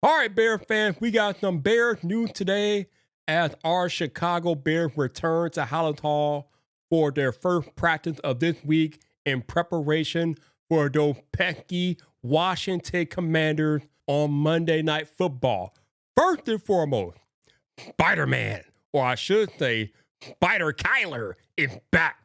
All right, Bear fans, we got some Bears news today as our Chicago Bears return to Highland Hall for their first practice of this week in preparation for those pesky Washington Commanders on Monday Night Football. First and foremost, Spider-Man, or I should say Spider Kyler, is back.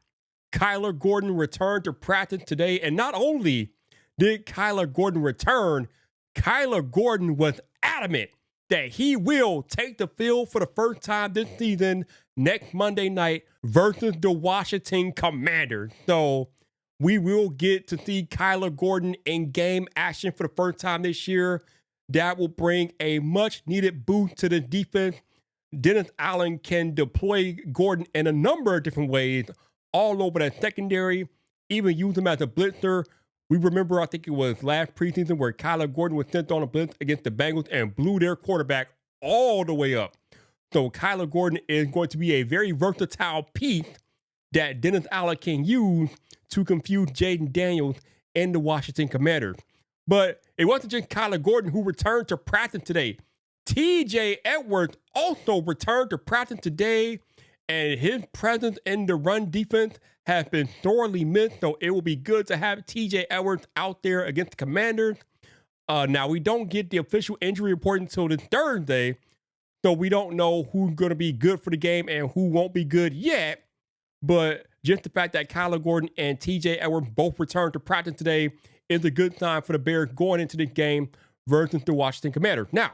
Kyler Gordon returned to practice today, and not only did Kyler Gordon return, Kyler Gordon was adamant that he will take the field for the first time this season next Monday night versus the Washington Commanders. So we will get to see Kyler Gordon in game action for the first time this year. That will bring a much needed boost to the defense. Dennis Allen can deploy Gordon in a number of different ways all over that secondary, even use him as a blitzer. We remember, I think it was last preseason, where Kyler Gordon was sent on a blitz against the Bengals and blew their quarterback all the way up. So Kyler Gordon is going to be a very versatile piece that Dennis Allen can use to confuse Jaden Daniels and the Washington Commanders. But it wasn't just Kyler Gordon who returned to practice today. TJ Edwards also returned to practice today, and his presence in the run defense has been sorely missed, so it will be good to have TJ Edwards out there against the Commanders. Now, we don't get the official injury report until this Thursday, so we don't know who's going to be good for the game and who won't be good yet. But just the fact that Kyler Gordon and TJ Edwards both returned to practice today is a good sign for the Bears going into this game versus the Washington Commanders. Now,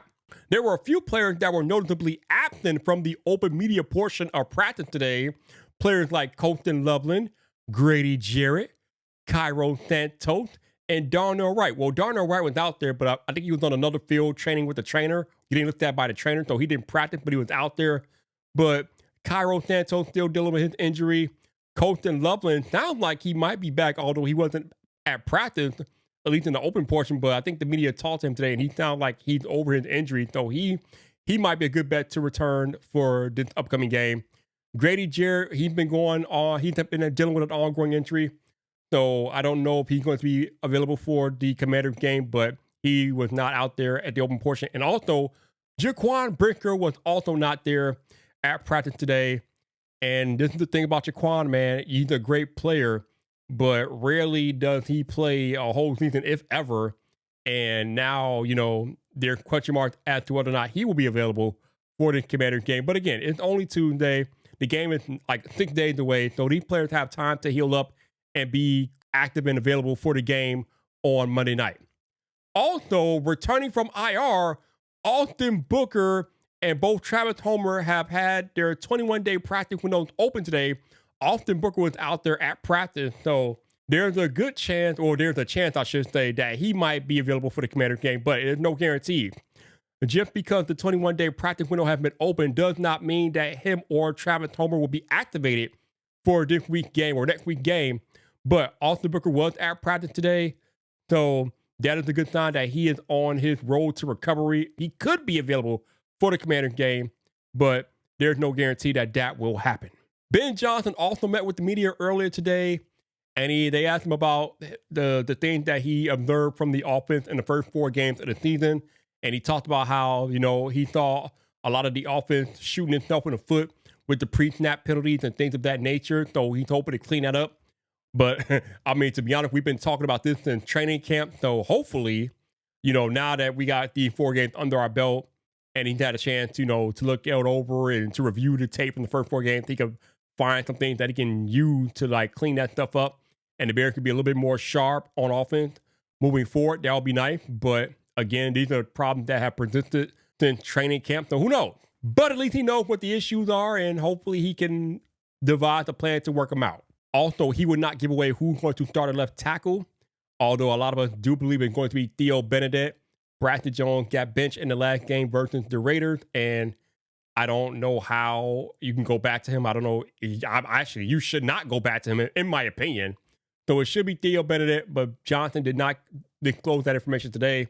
there were a few players that were noticeably absent from the open media portion of practice today. Players like Colston Loveland, Grady Jarrett, Cairo Santos, and Darnell Wright. Well, Darnell Wright was out there, but I think he was on another field training with the trainer. He didn't look at by the trainer, so he didn't practice, but he was out there. But Cairo Santos still dealing with his injury. Colston Loveland sounds like he might be back, although he wasn't at practice, at least in the open portion. But I think the media talked to him today, and he sounds like he's over his injury. So he might be a good bet to return for this upcoming game. Grady Jarrett, he's been dealing with an ongoing injury. So I don't know if he's going to be available for the Commanders game, but he was not out there at the open portion. And also, Jaquan Brisker was also not there at practice today. And this is the thing about Jaquan, man. He's a great player, but rarely does he play a whole season, if ever. And now, there's question marks as to whether or not he will be available for this Commanders game. But again, it's only Tuesday. The game is like 6 days away, so these players have time to heal up and be active and available for the game on Monday night. Also, returning from IR, Austin Booker and both Travis Homer have had their 21-day practice windows open today. Austin Booker was out there at practice, so there's a good chance, or there's a chance, I should say, that he might be available for the Commanders game, but there's no guarantee. Just because the 21-day practice window has been open does not mean that him or Travis Homer will be activated for this week's game or next week's game. But Austin Booker was at practice today, so that is a good sign that he is on his road to recovery. He could be available for the Commanders game, but there's no guarantee that that will happen. Ben Johnson also met with the media earlier today, and they asked him about the things that he observed from the offense in the first 4 games of the season. And he talked about how, he saw a lot of the offense shooting himself in the foot with the pre-snap penalties and things of that nature. So he's hoping to clean that up. But, I mean, to be honest, we've been talking about this since training camp. So hopefully, now that we got the 4 games under our belt and he's had a chance, to look it over and to review the tape in the first 4 games, he can find some things that he can use to, clean that stuff up. And the Bears could be a little bit more sharp on offense moving forward. That would be nice. But again, these are problems that have persisted since training camp, so who knows? But at least he knows what the issues are, and hopefully he can devise a plan to work them out. Also, he would not give away who's going to start at left tackle, although a lot of us do believe it's going to be Theo Benedict. Braxton Jones got benched in the last game versus the Raiders, and I don't know how you can go back to him. I don't know. Actually, you should not go back to him, in my opinion. So it should be Theo Benedict, but Johnson did not disclose that information today.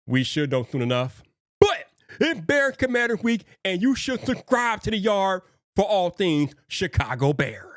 We should know soon enough. But it's Bears Commanders Week, and you should subscribe to The Yard for all things Chicago Bears.